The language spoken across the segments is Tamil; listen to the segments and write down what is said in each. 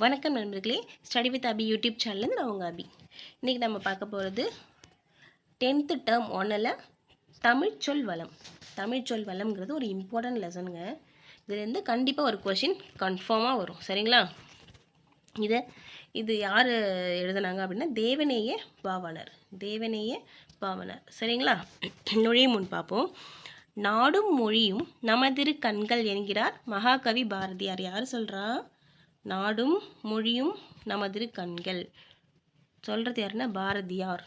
வணக்கம் நண்பர்களே, ஸ்டடி வித் அபி யூடியூப் சேனல்லேருந்து நான் உங்கள் அபி. இன்றைக்கி நம்ம பார்க்க போகிறது 10th டேர்ம் 1ல் தமிழ் சொல் வளம். தமிழ் சொல் வளம்ங்கிறது ஒரு இம்பார்ட்டன்ட் லெசனுங்க. இதுலேருந்து கண்டிப்பாக ஒரு கொஷின் கன்ஃபார்மாக வரும். சரிங்களா? இது யார் எழுதுனாங்க அப்படின்னா தேவநேய பாவாணர். சரிங்களா? நுழையும் முன் பார்ப்போம். நாடும் மொழியும் நமதிரு கண்கள் என்கிறார் மகாகவி பாரதியார். யார் சொல்கிறா? நாடும் மொழியும் நமதிரு கண்கள் சொல்கிறது யாருன்னா பாரதியார்.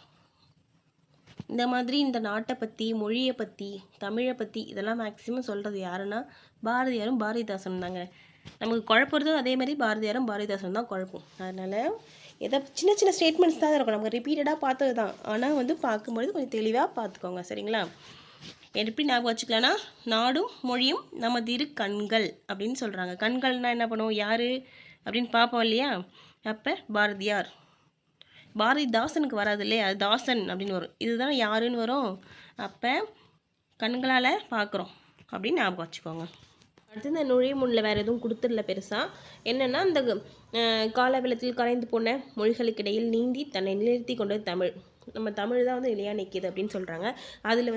இந்த மாதிரி இந்த நாட்டை பற்றி, மொழியை பற்றி, தமிழை பற்றி இதெல்லாம் மேக்ஸிமம் சொல்கிறது யாருன்னா பாரதியாரும் பாரதிதாசன் தாங்க. நமக்கு குழப்பறதும் அதே மாதிரி பாரதியாரும் பாரதிதாசன் தான் குழப்பம். அதனால் ஏதோ சின்ன சின்ன ஸ்டேட்மெண்ட்ஸ் தான் இருக்கும், நமக்கு ரிப்பீட்டடாக பார்த்தது தான். ஆனால் பார்க்கும்பொழுது கொஞ்சம் தெளிவாக பார்த்துக்கோங்க. சரிங்களா? எப்படி ஞாபகம் வச்சுக்கலான்னா, நாடும் மொழியும் நமதிரு கண்கள் அப்படின்னு சொல்கிறாங்க. கண்கள்னால் என்ன பண்ணுவோம், யார் அப்படின்னு பார்ப்போம் இல்லையா? அப்போ பாரதியார். பாரதிதாசனுக்கு வராது இல்லையா, அது தாசன் அப்படின்னு வரும். இதுதான் யாருன்னு வரும். அப்போ கண்களால் பார்க்குறோம் அப்படின்னு ஞாபகம் வச்சுக்கோங்க. அடுத்து இந்த நுழைவு முன்னில் வேறு எதுவும் கொடுத்துடல பெருசாக. என்னென்னா, இந்த காலவெள்ளத்தில் கரைந்து போன மொழிகளுக்கிடையில் நீந்தி தன்னை நிறுத்தி கொண்டது தமிழ். நம்ம தமிழ் தான் நிலையாக நிற்கிது அப்படின்னு சொல்கிறாங்க. அதில்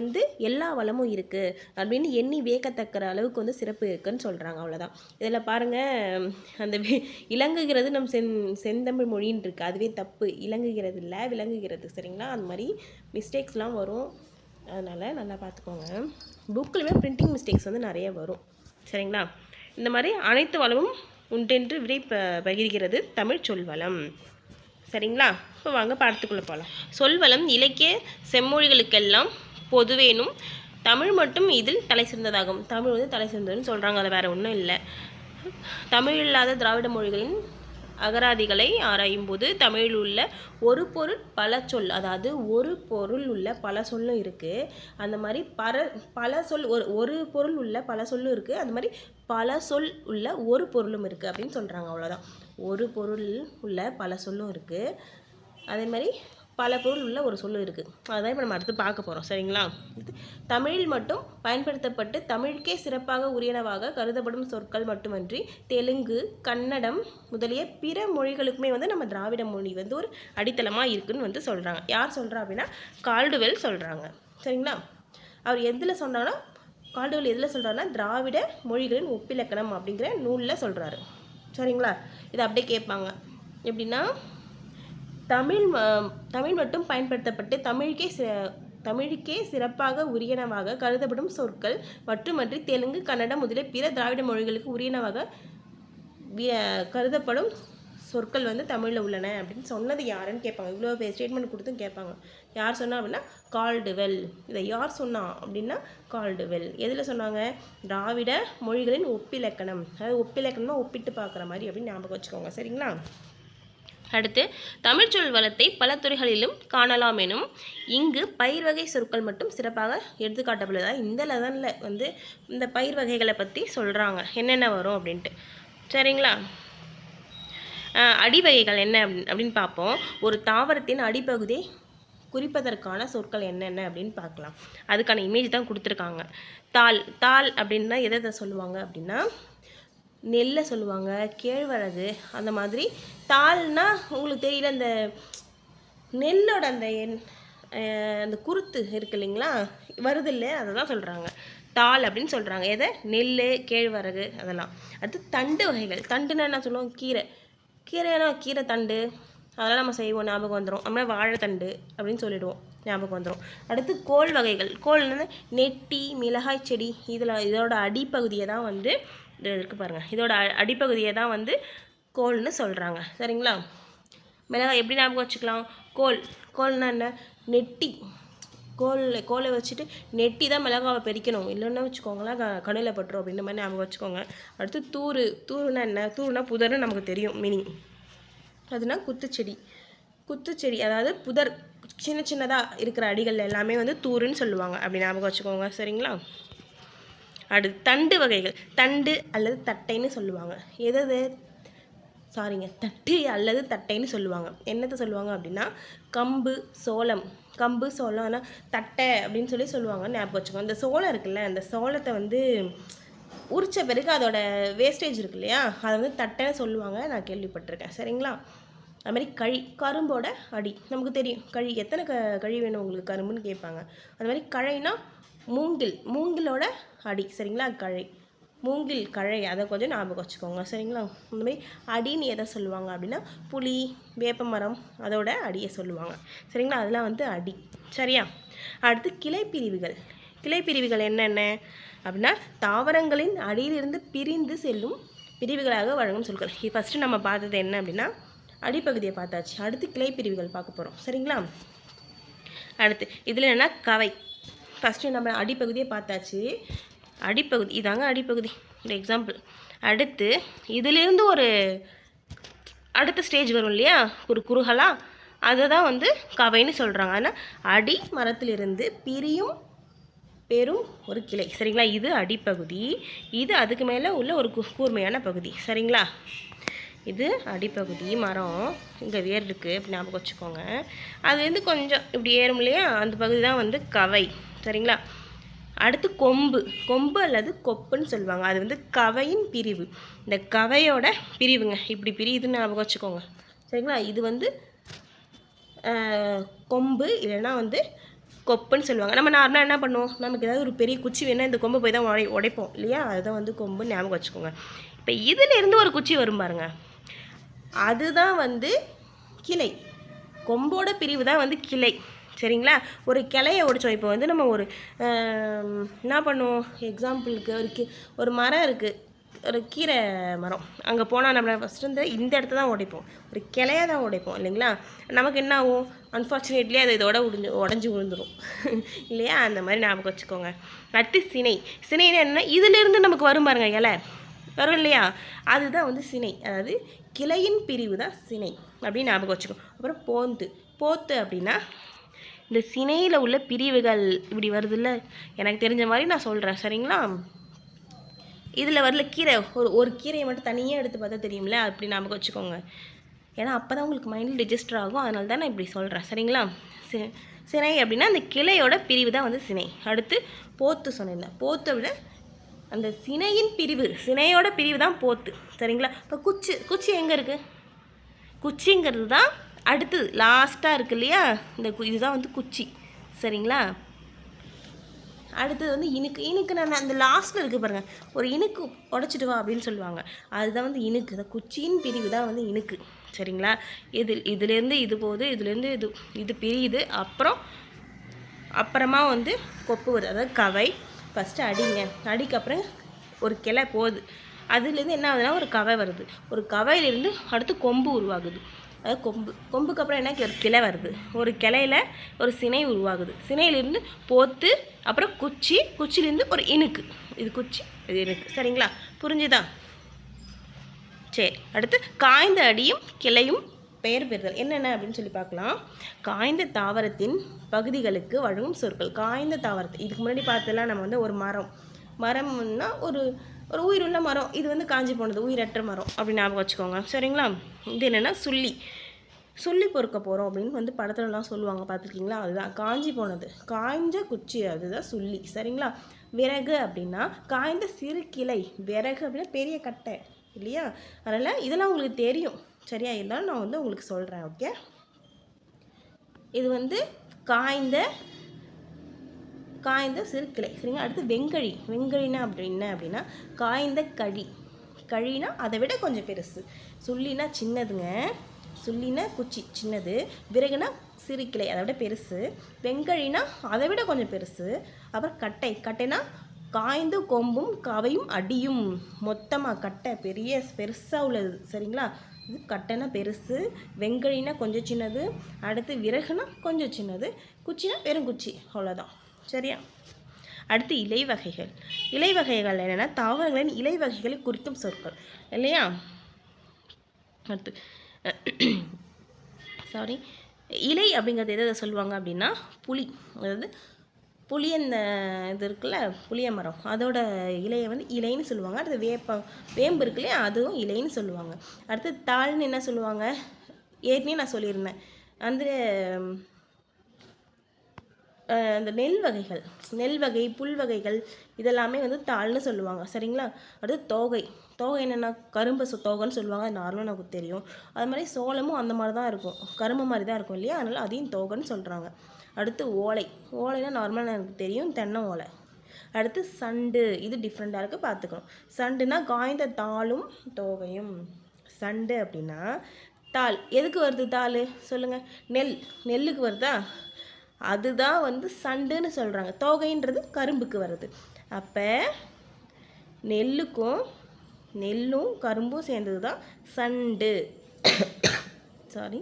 எல்லா வளமும் இருக்குது அப்படின்னு எண்ணி வியக்கத்தக்கிற அளவுக்கு சிறப்பு இருக்குதுன்னு சொல்கிறாங்க. அவ்வளோதான். இதில் பாருங்கள், அந்த இலங்குகிறது நம் செந்தமிழ் மொழின்னு இருக்குது. அதுவே தப்பு. இலங்குகிறது இல்லை, விளங்குகிறது. சரிங்களா? அந்த மாதிரி மிஸ்டேக்ஸ்லாம் வரும். அதனால் நல்லா பார்த்துக்கோங்க. புக்கிலுமே பிரிண்டிங் மிஸ்டேக்ஸ் நிறைய வரும். சரிங்களா? இந்த மாதிரி அனைத்து வளமும் உண்டென்று விடை பகிர்கிறது தமிழ் சொல்வளம். சரிங்களா? இப்போ வாங்க பாடத்துக்குள்ளே போகலாம். சொல்வளம் இலக்கிய செம்மொழிகளுக்கெல்லாம் பொதுவேனும் தமிழ் மட்டும் இதில் தலை சிறந்ததாகும். தமிழ் தலை சிறந்ததுன்னு சொல்கிறாங்க. அது வேறு ஒன்றும் இல்லை. தமிழ் இல்லாத திராவிட மொழிகளின் அகராதிகளை ஆராயும் போது தமிழில் உள்ள ஒரு பொருள் பல சொல், அதாவது ஒரு பொருள் உள்ள பல சொல்லும் இருக்குது. அந்த மாதிரி பல சொல் ஒரு பொருள் உள்ள பல சொல்லும் இருக்குது. அந்த மாதிரி பல சொல் உள்ள ஒரு பொருளும் இருக்குது அப்படின்னு சொல்கிறாங்க. அவ்வளோதான். ஒரு பொருள் உள்ள பல சொல்லும் இருக்குது, அதே மாதிரி பல பொருள் உள்ள ஒரு சொல்லு இருக்குது. அதான் இப்போ நம்ம அடுத்து பார்க்க போகிறோம். சரிங்களா? தமிழில் மட்டும் பயன்படுத்தப்பட்டு தமிழுக்கே சிறப்பாக உரியனவாக கருதப்படும் சொற்கள் மட்டுமன்றி தெலுங்கு, கன்னடம் முதலிய பிற மொழிகளுக்குமே நம்ம திராவிட மொழி ஒரு அடித்தளமாக இருக்குதுன்னு சொல்கிறாங்க. யார் சொல்கிறா அப்படின்னா கால்டுவெல் சொல்கிறாங்க. சரிங்களா? அவர் எதில் சொன்னாங்கன்னா, கால்டுவெல் எதில் சொல்கிறாருன்னா திராவிட மொழிகளின் ஒப்பிலக்கணம் அப்படிங்கிற நூலில் சொல்கிறாரு. சரிங்களா? இதை அப்படியே கேட்பாங்க. எப்படின்னா, தமிழ் மட்டும் பயன்படுத்தப்பட்டு தமிழுக்கே சிறப்பாக உரியனவாக கருதப்படும் சொற்கள் மட்டுமன்றி தெலுங்கு, கன்னடம் முதலிய பிற திராவிட மொழிகளுக்கு உரியனவாக கருதப்படும் சொற்கள் தமிழில் உள்ளன அப்படின்னு சொன்னது யாருன்னு கேட்பாங்க. இவ்வளோ ஸ்டேட்மெண்ட் கொடுத்தும் கேட்பாங்க. யார் சொன்னா அப்படின்னா கால்டுவெல். இதை யார் சொன்னா அப்படின்னா கால்டுவெல். எதில் சொன்னாங்க? திராவிட மொழிகளின் ஒப்பிலக்கணம். அதாவது ஒப்பிலக்கணம்னா ஒப்பிட்டு பார்க்குற மாதிரி அப்படின்னு ஞாபகம் வச்சுக்கோங்க. சரிங்களா? அடுத்து, தமிழ் சொல் வளத்தை பல துறைகளிலும் காணலாம் எனும் இங்கு பயிர் வகை சொற்கள் மட்டும் சிறப்பாக எடுத்துக்காட்டப்படுதா. இந்த லெசனில் இந்த பயிர் வகைகளை பற்றி சொல்கிறாங்க, என்னென்ன வரும் அப்படின்ட்டு. சரிங்களா? அடிவகைகள் என்ன அப்படின்னு பார்ப்போம். ஒரு தாவரத்தின் அடிப்பகுதியை குறிப்பதற்கான சொற்கள் என்னென்ன அப்படின்னு பார்க்கலாம். அதுக்கான இமேஜ் தான் கொடுத்துருக்காங்க. தாள் அப்படின்னா எதை சொல்லுவாங்க அப்படின்னா நெல்லை சொல்லுவாங்க, கேழ்வரகு. அந்த மாதிரி தாள்னா உங்களுக்கு தெரியல, அந்த நெல்லோட அந்த குருத்து இருக்கு இல்லைங்களா, வருது இல்லை, அதை தான் சொல்கிறாங்க தாள் அப்படின்னு சொல்கிறாங்க. எதை? நெல், கேழ்வரகு அதெல்லாம். அடுத்து தண்டு வகைகள். தண்டுன்னா என்ன சொல்லுவோம்? கீரை தண்டு அதெல்லாம் நம்ம செய்வோம், ஞாபகம் வந்துடும். நம்ம வாழைத்தண்டு அப்படின்னு சொல்லிடுவோம், ஞாபகம் வந்துடும். அடுத்து கோல் வகைகள். கோல்னா நெட்டி, மிளகாய் செடி. இதோட அடிப்பகுதியை தான் இது இருக்குது பாருங்கள், இதோட அடிப்பகுதியை தான் கோல்னு சொல்கிறாங்க. சரிங்களா? மிளகாய் எப்படி ஞாபகம் வச்சுக்கலாம்? கோல்னா என்ன? நெட்டி. கோலை வச்சுட்டு நெட்டி தான் மிளகாவை பெரிக்கணும், இல்லைன்னா வச்சுக்கோங்களேன் கடையில் பட்டுரும் அப்படின்ற மாதிரி ஞாபகம் வச்சுக்கோங்க. அடுத்து தூருனா என்ன? தூருனா புதர்னு நமக்கு தெரியும் மீனிங். அதுனா குத்துச்செடி, அதாவது புதர் சின்னதாக இருக்கிற அடிகள் எல்லாமே தூருன்னு சொல்லுவாங்க, அப்படி ஞாபகம் வச்சுக்கோங்க. சரிங்களா? அடுத்து தண்டு வகைகள். தண்டு அல்லது தட்டைன்னு சொல்லுவாங்க. தட்டு அல்லது தட்டைன்னு சொல்லுவாங்க. என்னத்தை சொல்லுவாங்க அப்படின்னா கம்பு, சோளம். ஆனால் தட்டை அப்படின்னு சொல்லுவாங்க, ஞாபகம் வச்சுக்கோங்க. இந்த சோளம் இருக்குல்ல, அந்த சோளத்தை உரிச்ச பிறகு அதோட வேஸ்டேஜ் இருக்கு இல்லையா, அதை வந்து தட்டைன்னு சொல்லுவாங்க, நான் கேள்விப்பட்டிருக்கேன். சரிங்களா? அது மாதிரி கரும்போட அடி நமக்கு தெரியும். எத்தனை கழி வேணும் உங்களுக்கு கரும்புன்னு கேட்பாங்க. அது மாதிரி கழைனா மூங்கிலோட அடி. சரிங்களா? மூங்கில் கழை, அதை கொஞ்சம் ஞாபகம் வச்சுக்கோங்க. சரிங்களா? இந்த மாதிரி அடின்னு எதை சொல்லுவாங்க அப்படின்னா புளி, வேப்ப மரம் அதோட அடியை சொல்லுவாங்க. சரிங்களா? அதெல்லாம் வந்து அடி. சரியா? அடுத்து கிளைப்பிரிவுகள் என்னென்ன அப்படின்னா தாவரங்களின் அடியிலிருந்து பிரிந்து செல்லும் பிரிவுகளாக வழங்கும் சொற்கள். ஃபஸ்ட்டு நம்ம பார்த்தது என்ன அப்படின்னா அடிப்பகுதியை பார்த்தாச்சு. அடுத்து கிளைப்பிரிவுகள் பார்க்க போகிறோம். சரிங்களா? அடுத்து இதில் என்னென்னா கவை. ஃபஸ்ட்டு நம்ம அடிப்பகுதியை பார்த்தாச்சு. அடிப்பகுதி இதாங்க அடிப்பகுதி, ஒரு எக்ஸாம்பிள். அடுத்து இதிலேருந்து ஒரு அடுத்த ஸ்டேஜ் வரும் இல்லையா, ஒரு குறுகலாக, அதை தான் வந்து கவைன்னு சொல்கிறாங்க. ஆனால் அடி மரத்திலிருந்து பிரியும் பெரும் ஒரு கிளை. சரிங்களா? இது அடிப்பகுதி. இது அதுக்கு மேலே உள்ள ஒரு கூர்மையான பகுதி. சரிங்களா? இது அடிப்பகுதி, மரம், இங்கே வேர் இருக்குது அப்படி ஞாபகம் வச்சுக்கோங்க. அது வந்து கொஞ்சம் இப்படி ஏறும் இல்லையா, அந்த பகுதி தான் வந்து கவை. சரிங்களா? அடுத்து கொம்பு அல்லது கொப்புன்னு சொல்லுவாங்க. அது வந்து கவையின் பிரிவு. இந்த கவையோட பிரிவுங்க இப்படி பிரியுதுன்னு ஞாபகம் வச்சுக்கோங்க. சரிங்களா? இது வந்து கொம்பு இல்லைன்னா வந்து கொப்புன்னு சொல்லுவாங்க. நம்ம நார்மலாக என்ன பண்ணுவோம், நமக்கு ஏதாவது ஒரு பெரிய குச்சி வேணால் இந்த கொம்பை போய் தான் உடைப்போம் இல்லையா, அதுதான் வந்து கொம்புன்னு ஞாபகம் வச்சுக்கோங்க. இப்போ இதிலேருந்து ஒரு குச்சி வரும் பாருங்க, அதுதான் வந்து கிளை. கொம்போட பிரிவு தான் வந்து கிளை. சரிங்களா? ஒரு கிளையை உடைச்சோம். இப்போ வந்து நம்ம ஒரு என்ன பண்ணுவோம், எக்ஸாம்பிளுக்கு ஒரு மரம் இருக்குது, ஒரு கீரை மரம். அங்கே போனால் நம்ம ஃபஸ்ட்டு இந்த இடத்த தான் உடைப்போம், ஒரு கிளையை தான் உடைப்போம் இல்லைங்களா. நமக்கு என்ன ஆகும், அன்ஃபார்ச்சுனேட்லி அது இதோட உடஞ்சி விழுந்துடும் இல்லையா. அந்த மாதிரி ஞாபகம் வச்சுக்கோங்க. அடுத்து சினைன்னு என்ன, இதிலிருந்து நமக்கு வரும் பாருங்க, இலை வரும் இல்லையா, அதுதான் வந்து சினை. அதாவது கிளையின் பிரிவு தான் சினை அப்படின்னு ஞாபகம் வச்சுக்கோங்க. அப்புறம் போத்து அப்படின்னா இந்த சினையில் உள்ள பிரிவுகள் இப்படி வருது இல்லை, எனக்கு தெரிஞ்ச மாதிரி நான் சொல்கிறேன். சரிங்களா? இதில் வரல கீரை, ஒரு கீரையை மட்டும் தனியாக எடுத்து பார்த்தா தெரியும்ல, அப்படி ஞாபகம் வச்சுக்கோங்க. ஏன்னா அப்போ தான் உங்களுக்கு மைண்டில் ரெஜிஸ்டர் ஆகும், அதனால தான் நான் இப்படி சொல்கிறேன். சரிங்களா? சினை அப்படின்னா அந்த கிளையோட பிரிவு தான் வந்து சினை. அடுத்து போத்து சொன்னேன். போத்தை விட அந்த சினையின் பிரிவு, சினையோட பிரிவு தான் போத்து. சரிங்களா? இப்போ குச்சி எங்கே இருக்குது, குச்சிங்கிறது தான் அடுத்தது லாஸ்ட்டாக இருக்குது இல்லையா, இதுதான் வந்து குச்சி. சரிங்களா? அடுத்தது வந்து இனுக்கு நான் அந்த லாஸ்ட்டில் இருக்குது பாருங்கள், ஒரு இனுக்கு உடச்சிட்டு வா அப்படின்னு சொல்லுவாங்க, அதுதான் வந்து இனுக்கு. இந்த குச்சியின் பிரிவு தான் வந்து இனுக்கு. சரிங்களா? இதுலேருந்து இது போகுது, இதுலேருந்து இது பிரியுது, அப்புறமா வந்து கொப்பு வருது, அதாவது கவை. ஃபஸ்ட்டு அடிக்கு அப்புறம் ஒரு கிளை போகுது, அதுலேருந்து என்ன ஆகுதுன்னா ஒரு கவை வருது, ஒரு கவையிலேருந்து அடுத்து கொம்பு உருவாகுது, அதாவது கொம்புக்கு அப்புறம் என்ன ஒரு கிளை வருது, ஒரு கிளையில ஒரு சினை உருவாகுது, சினையிலேருந்து போத்து, அப்புறம் குச்சிலேருந்து ஒரு இனுக்கு, இது குச்சி இது இனுக்கு. சரிங்களா? புரிஞ்சுதா? சரி, அடுத்து காய்ந்த அடியும் கிளையும் பெயர் பெறுதல் என்னென்ன அப்படின்னு சொல்லி பார்க்கலாம். காய்ந்த தாவரத்தின் பகுதிகளுக்கு வழங்கும் சொற்கள். காய்ந்த தாவரத்தை இதுக்கு முன்னாடி பார்த்ததெல்லாம் நம்ம வந்து ஒரு மரம்னா ஒரு உயிருள்ள மரம், இது வந்து காஞ்சி போனது உயிரற்ற மரம் அப்படின்னு ஞாபகம் வச்சுக்கோங்க. சரிங்களா? இது என்னென்னா சொல்லி பொறுக்க போகிறோம் அப்படின்னு வந்து படத்துலலாம் சொல்லுவாங்க, பார்த்துருக்கீங்களா? அதுதான் காஞ்சி போனது, காய்ஞ்ச குச்சி, அதுதான் சொல்லி. சரிங்களா? விறகு அப்படின்னா காய்ந்த சிறு கிளை, விறகு அப்படின்னா பெரிய கட்டை இல்லையா, அதனால் இதெல்லாம் உங்களுக்கு தெரியும். சரியா? இருந்தாலும் நான் வந்து உங்களுக்கு சொல்கிறேன். ஓகே, இது வந்து காய்ந்த சிறு கிளை. சரிங்களா? அடுத்து வெங்கழினா அப்படின்னா காய்ந்த கழினா அதை விட கொஞ்சம் பெருசு. சுள்ளினா சின்னதுங்க, சுள்ளினா குச்சி சின்னது, விறகுனா சிறு கிளை அதை விட பெருசு, வெங்கழினா அதை விட கொஞ்சம் பெருசு. அப்புறம் கட்டைனா காய்ந்த கொம்பும் கவையும் அடியும், மொத்தமாக கட்டை பெருசாக உள்ளது. சரிங்களா? இது கட்டைனா பெருசு, வெங்கழினா கொஞ்சம் சின்னது, அடுத்து விறகுனா கொஞ்சம் சின்னது, குச்சினா வெறும் குச்சி, அவ்வளோதான். சரியா? அடுத்து இலை வகைகள் என்னென்னா தாவரங்களின் இலை வகைகளை குறிக்கும் சொற்கள் இல்லையா. அடுத்து இலை அப்படிங்கிறது எதை சொல்லுவாங்க அப்படின்னா புளி, அதாவது புளியந்த இது இருக்குல்ல, புளிய மரம், அதோட இலையை வந்து இலைன்னு சொல்லுவாங்க. அடுத்து வேம்பு இருக்கு இல்லையா, அதுவும் இலைன்னு சொல்லுவாங்க. அடுத்து தாள்னு என்ன சொல்லுவாங்க, ஏற்கனவே நான் சொல்லியிருந்தேன், அந்த அந்த நெல் வகை புல் வகைகள் இதெல்லாமே வந்து தாள்னு சொல்லுவாங்க. சரிங்களா? அடுத்து தோகை. தோகை என்னென்னா கரும்பு தோகைன்னு சொல்லுவாங்க. அது நார்மலாக நமக்கு தெரியும். அது மாதிரி சோளமும் அந்த மாதிரி தான் இருக்கும், கரும்பு மாதிரி தான் இருக்கும் இல்லையா? அதனால் அதையும் தோகைன்னு சொல்கிறாங்க. அடுத்து ஓலை. ஓலைனா நார்மலாக எனக்கு தெரியும், தென்னை ஓலை. அடுத்து சண்டு. இது டிஃப்ரெண்ட்டாக இருக்குது, பார்த்துக்கணும். சண்டுனா காய்ந்த தாளும் தோகையும். சண்டு அப்படின்னா தாள். எதுக்கு வருது தாள் சொல்லுங்கள்? நெல்லுக்கு வருதா? அதுதான் வந்து சண்டுன்னு சொல்கிறாங்க. தோகைன்றது கரும்புக்கு வருது. அப்போ நெல்லும் கரும்பும் சேர்ந்தது தான் சண்டு. சாரி.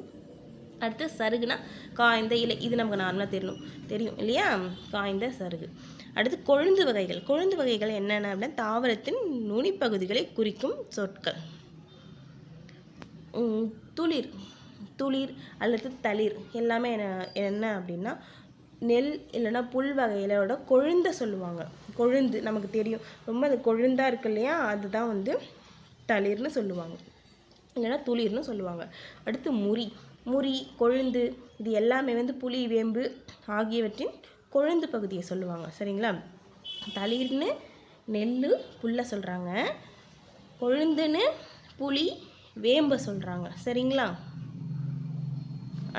அடுத்து சருகுனா காய்ந்த இலை. இது நமக்கு நார்மலாக தெரியும் இல்லையா? காய்ந்த சருகு. அடுத்து கொழுந்து வகைகள் என்னென்ன அப்படின்னா தாவரத்தின் நுனிப்பகுதிகளை குறிக்கும் சொற்கள். துளிர் அல்லது தளிர் எல்லாமே என்ன அப்படின்னா நெல் இல்லைன்னா புல் வகையிலோட கொழுந்த சொல்லுவாங்க. கொழுந்து நமக்கு தெரியும், ரொம்ப அது கொழுந்தாக இருக்கு இல்லையா? அதுதான் வந்து தளிர்னு சொல்லுவாங்க, இல்லைன்னா துளிர்னு சொல்லுவாங்க. அடுத்து முறி கொழுந்து இது எல்லாமே வந்து புளி வேம்பு ஆகியவற்றின் கொழுந்து பகுதியை சொல்லுவாங்க. சரிங்களா? தளிர்னு நெல் புல்லை சொல்கிறாங்க, கொழுந்துன்னு புளி வேம்பை சொல்கிறாங்க. சரிங்களா?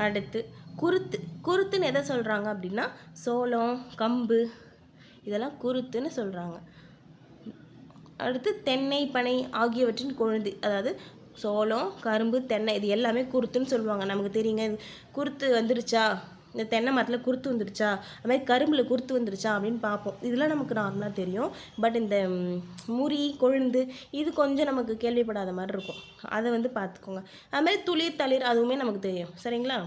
அடுத்து குருத்துன்னு எதை சொல்கிறாங்க அப்படின்னா சோளம் கம்பு இதெல்லாம் குருத்துன்னு சொல்கிறாங்க. அடுத்து தென்னை பனை ஆகியவற்றின் கொழுந்து, அதாவது சோளம் கரும்பு தென்னை இது எல்லாமே குருத்துன்னு சொல்லுவாங்க. நமக்கு தெரியுங்க, இது குருத்து வந்துருச்சா, இந்த தென்னை மரத்தில் குருத்து வந்துருச்சா, அது மாதிரி கரும்பில் குருத்து வந்துருச்சா அப்படின்னு பார்ப்போம். இதெல்லாம் நமக்கு நார்மலாக தெரியும். பட் இந்த முறி கொழுந்து இது கொஞ்சம் நமக்கு கேள்விப்படாத மாதிரி இருக்கும், அதை வந்து பார்த்துக்கோங்க. அது மாதிரி துளிர் தளிர் அதுவுமே நமக்கு தெரியும். சரிங்களா?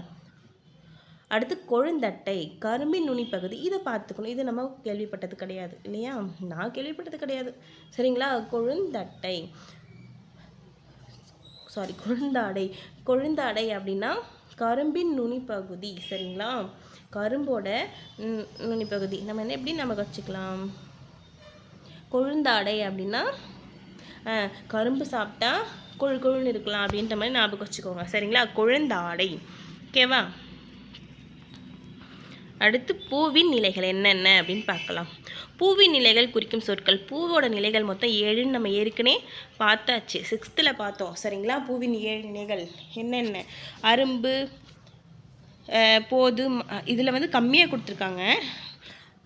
அடுத்து கொழுந்தட்டை கரும்பின் நுனிப்பகுதி, இதை பார்த்துக்கணும். இது நம்ம கேள்விப்பட்டது கிடையாது இல்லையா? நான் கேள்விப்பட்டது கிடையாது. சரிங்களா? கொழுந்தாடை அப்படின்னா கரும்பின் நுனிப்பகுதி. சரிங்களா? கரும்போட நுனிப்பகுதி நம்ம எப்படி நமக்கு வச்சுக்கலாம்? கொழுந்தாடை அப்படின்னா கரும்பு சாப்பிட்டா கொழுன்னு இருக்கலாம் அப்படின்ற மாதிரி ஞாபகம் வச்சுக்கோங்க. சரிங்களா? கொழுந்தாடை. ஓகேவா? அடுத்து பூவின் நிலைகள் என்னென்ன அப்படின்னு பார்க்கலாம். பூவின் நிலைகள் குறிக்கும் சொற்கள். பூவோட நிலைகள் மொத்தம் 7ன்னு நம்ம ஏற்கனவே பார்த்தாச்சு, 6th பார்த்தோம். சரிங்களா? பூவின் 7 நிலைகள் என்னென்ன? அரும்பு போது இதில் வந்து கம்மியாக கொடுத்துருக்காங்க.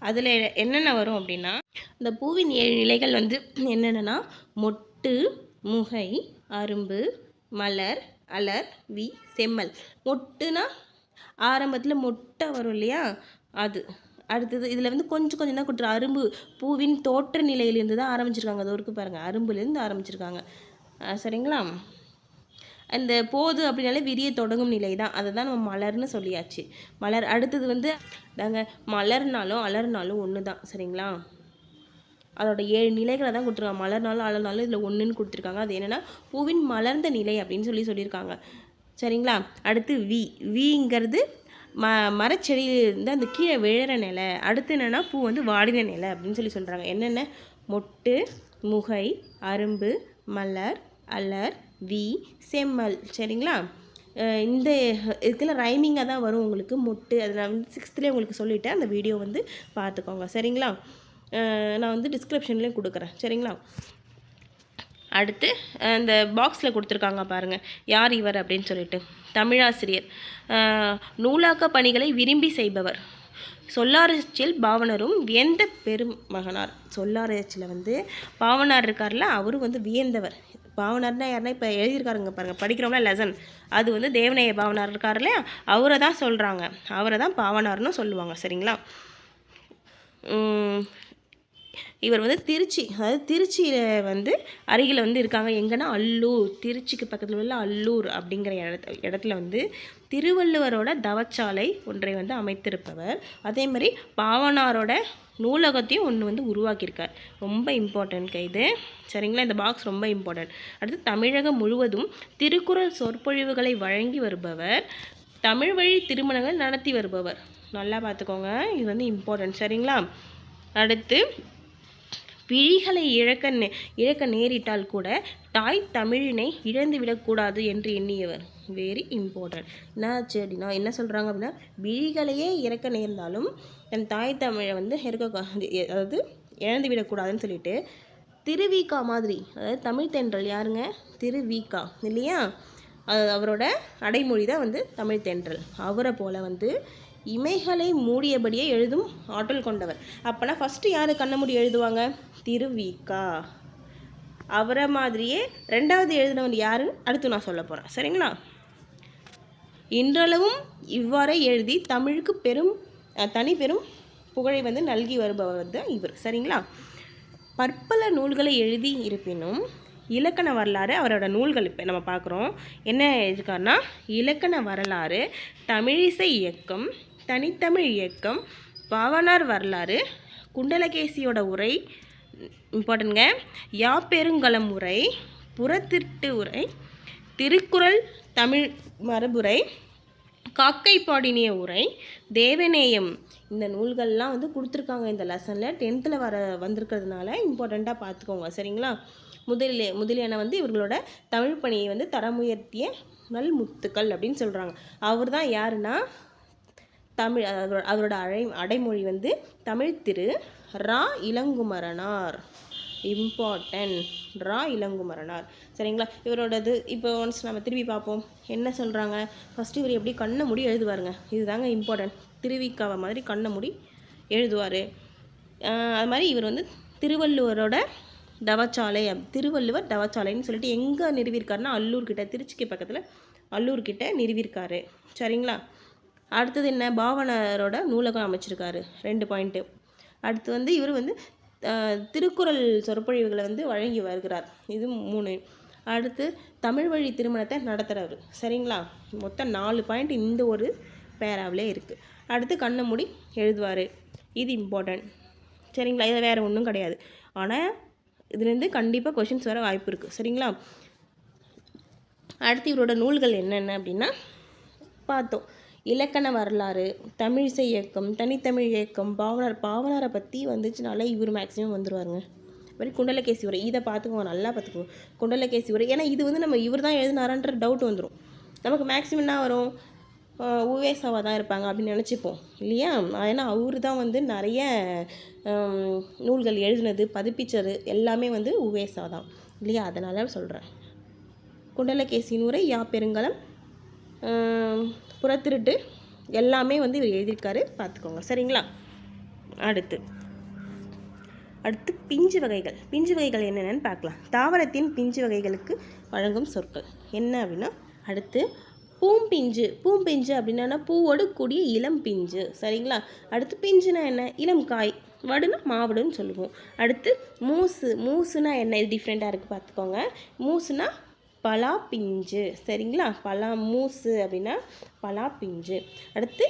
அதில் என்னென்ன வரும் அப்படின்னா இந்த பூவின் 7 நிலைகள் வந்து என்னென்னா மொட்டு முகை அரும்பு மலர் அலர் வி செம்மல். மொட்டுனா ஆரம்பத்தில் மொட்டை வரும் இல்லையா? அது. அடுத்தது இதில் வந்து கொஞ்சம் தான் கொடுத்துரு. அரும்பு பூவின் தோற்ற நிலையிலேருந்து தான் ஆரம்பிச்சிருக்காங்க. அது வரைக்கும் பாருங்கள், அரும்புலேருந்து ஆரம்பிச்சிருக்காங்க. சரிங்களா? அந்த போது அப்படின்னாலே விரிய தொடங்கும் நிலை தான், அதை தான் நம்ம மலர்னு சொல்லியாச்சு. மலர். அடுத்தது வந்து நாங்கள் மலர்னாலும் அலர்னாலும் ஒன்று தான். சரிங்களா? அதோட 7 நிலைகளை தான் கொடுத்துருக்காங்க. மலர்னாலும் அலர்னாலும் இதில் ஒன்றுன்னு கொடுத்துருக்காங்க. அது என்னென்னா பூவின் மலர்ந்த நிலை அப்படின்னு சொல்லியிருக்காங்க. சரிங்களா? அடுத்து வீங்கிறது மரச்செடியிலிருந்து அந்த கீழே விழுற நிலை. அடுத்து என்னென்னா பூ வந்து வாடின நிலை அப்படின்னு சொல்கிறாங்க. என்னென்ன? மொட்டு முகை அரும்பு மலர் அலர் வி செம்மல். சரிங்களா? இந்த இதுக்கெல்லாம் ரைமிங்காக தான் வரும் உங்களுக்கு. மொட்டு அது நான் வந்து 6th உங்களுக்கு சொல்லிவிட்டேன். அந்த வீடியோ வந்து பார்த்துக்கோங்க. சரிங்களா? நான் வந்து டிஸ்கிரிப்ஷன்லேயும் கொடுக்குறேன். சரிங்களா? அடுத்து அந்த பாக்ஸில் கொடுத்துருக்காங்க பாருங்கள், யார் இவர் அப்படின்னு சொல்லிட்டு. தமிழாசிரியர், நூலாக்க பணிகளை விரும்பி செய்பவர், சொல்லாராய்ச்சியில் பாவனரும் வியந்த பெருமகனார். சொல்லாராய்ச்சியில் வந்து பாவனார் இருக்கார்ல, அவரும் வந்து வியந்தவர். பாவனார்னா யாருன்னா இப்போ எழுதியிருக்காருங்க பாருங்கள், படிக்கிறோம்னா லெசன், அது வந்து தேவநேய பாவனார் இருக்கார் இல்லையா, அவரை தான் சொல்கிறாங்க. அவரை தான் பாவனார்னு சொல்லுவாங்க. சரிங்களா? இவர் வந்து திருச்சி, அதாவது திருச்சியில் வந்து அருகில் வந்து இருக்காங்க. எங்கன்னா அல்லூர், திருச்சிக்கு பக்கத்தில் உள்ள அல்லூர் அப்படிங்கிற இடத்துல வந்து திருவள்ளுவரோட தவச்சாலை ஒன்றை வந்து அமைத்திருப்பவர். அதே மாதிரி பாவனாரோட நூலகத்தையும் ஒன்று வந்து உருவாக்கியிருக்கார். ரொம்ப இம்பார்ட்டன்ட் இது. சரிங்களா? இந்த பாக்ஸ் ரொம்ப இம்பார்ட்டன்ட். அடுத்து தமிழகம் முழுவதும் திருக்குறள் சொற்பொழிவுகளை வழங்கி வருபவர், தமிழ் வழி திருமணங்கள் நடத்தி வருபவர். நல்லா பார்த்துக்கோங்க, இது வந்து இம்பார்ட்டன்ட். சரிங்களா? அடுத்து விழிகளை இழக்க நேரிட்டால் கூட தாய் தமிழினை இழந்து விடக்கூடாது என்று எண்ணியவர். Very important. என்னாச்சு அப்படின்னா என்ன சொல்கிறாங்க அப்படின்னா, விழிகளையே இறக்க நேர்ந்தாலும் தன் தாய் தமிழை வந்து அதாவது இழந்து விடக்கூடாதுன்னு சொல்லிட்டு திருவிக்கா மாதிரி, அதாவது தமிழ் தென்றல் யாருங்க, திருவிக்கா இல்லையா, அது அவரோட அடைமொழி தான் வந்து தமிழ் தென்றல். அவரை போல் வந்து இமைகளை மூடியபடியே எழுதும் ஆற்றல் கொண்டவர். அப்போனா ஃபஸ்ட்டு யார் கண்ணை மூடி எழுதுவாங்க, திருவிக்கா. அவரை மாதிரியே ரெண்டாவது எழுதினவர் யாருன்னு அடுத்து நான் சொல்ல போகிறேன், சரிங்களா. இன்றளவும் இவ்வாறே எழுதி தமிழுக்கு தனி பெரும் புகழை வந்து நல்கி வருபவர் தான் இவர், சரிங்களா. பற்பல நூல்களை எழுதி இருப்பினும் இலக்கண வரலாறு அவரோட நூல்கள் இப்போ நம்ம பார்க்குறோம். என்ன எழுதியிருக்காருன்னா, இலக்கண வரலாறு, தமிழிசை இயக்கம், தனித்தமிழ் இயக்கம், பாவனார் வரலாறு, குண்டலகேசியோட உரை இம்பார்ட்டன்ட்ங்க, யாப்பெருங்கலம் உரை, புறத்திட்டு உரை, திருக்குறள் தமிழ் மரபுரை, காக்கைப்பாடினிய உரை, தேவநேயம், இந்த நூல்கள்லாம் வந்து கொடுத்துருக்காங்க இந்த லெசனில். 10th வந்திருக்கிறதுனால இம்பார்ட்டண்ட்டாக பார்த்துக்கோங்க, சரிங்களா. முதலியான வந்து இவர்களோட தமிழ் பணியை வந்து தரமுயர்த்திய நல்முத்துக்கள் அப்படின்னு சொல்கிறாங்க. அவர் தான் யாருன்னா, அவரோட அடைமொழி வந்து தமிழ் திரு ரா இளங்குமரனார். இம்பார்ட்டன்ட், ரா இளங்குமரனார், சரிங்களா. இவரோடது இப்போ ஒன்ஸ் நம்ம திரும்பி பார்ப்போம். என்ன சொல்கிறாங்க, ஃபஸ்ட்டு இவர் எப்படி கண்ணை மூடி எழுதுவாருங்க, இதுதாங்க இம்பார்ட்டன்ட். திருவிக்காவை மாதிரி கண்ணை மூடி எழுதுவார். அது மாதிரி இவர் வந்து திருவள்ளுவர் தவச்சாலைன்னு சொல்லிட்டு எங்கே நிறுவியிருக்காருன்னா, அல்லூர்கிட்ட, திருச்சிக்கு பக்கத்தில் அல்லூர்கிட்ட நிறுவியிருக்காரு, சரிங்களா. அடுத்தது என்ன, பாவனரோட நூலகம் அமைச்சிருக்காரு, 2 பாயிண்ட்டு. அடுத்து வந்து இவர் வந்து திருக்குறள் சொற்பொழிவுகளை வந்து வழங்கி வருகிறார், இது 3. அடுத்து தமிழ் வழி திருமணத்தை நடத்துகிறாரு, சரிங்களா. மொத்தம் 4 பாயிண்ட் இந்த ஒரு பேராவிலே இருக்குது. அடுத்து கண்ணை மூடி எழுதுவார், இது இம்பார்ட்டன்ட், சரிங்களா. இதில் வேறு ஒன்றும் கிடையாது. ஆனால் இதுலேருந்து கண்டிப்பாக கொஷின்ஸ் வர வாய்ப்பு இருக்குது, சரிங்களா. அடுத்து இவரோட நூல்கள் என்னென்ன அப்படின்னா பார்த்தோம். இலக்கண வரலாறு, தமிழிசை இயக்கம், தனித்தமிழ் இயக்கம், பாவனாரை பற்றி வந்துச்சுனால இவர் மேக்ஸிமம் வந்துடுவாருங்க. மாதிரி குண்டலகேசி உரை, இதை பார்த்துக்கோங்க, நல்லா பார்த்துக்குவோம். குண்டலகேசி உரை, ஏன்னா இது வந்து நம்ம இவர் தான் எழுதினாரான்ற டவுட் வந்துடும் நமக்கு. மேக்ஸிமம் என்ன வரும், உவேசாவாக தான் இருப்பாங்க அப்படின்னு நினச்சிப்போம் இல்லையா. ஏன்னா அவர் தான் வந்து நிறைய நூல்கள் எழுதினது, பதிப்பிச்சது எல்லாமே வந்து உவேசா தான் இல்லையா. அதனால் சொல்கிறேன். குண்டலகேசியின் உரை, யாப்பெருங்கலம், புறத்திருட்டு எல்லாமே வந்து இவர் எழுதியிருக்காரு, பார்த்துக்கோங்க, சரிங்களா. அடுத்து பிஞ்சு வகைகள் என்னென்னு பார்க்கலாம். தாவரத்தின் பிஞ்சு வகைகளுக்கு வழங்கும் சொற்கள் என்ன அப்படின்னா, அடுத்து பூம்பிஞ்சு அப்படின்னா பூவோடு கூடிய இளம் பிஞ்சு, சரிங்களா. அடுத்து பிஞ்சுனா என்ன, இளம் காய், வடுனா மாவடுன்னு சொல்லுவோம். அடுத்து மூசுனா என்ன, இது டிஃப்ரெண்ட்டாக இருக்குது பார்த்துக்கோங்க. மூசுனா பலா பிஞ்சு, சரிங்களா. மூசு அப்படின்னா பலா பிஞ்சு. அடுத்து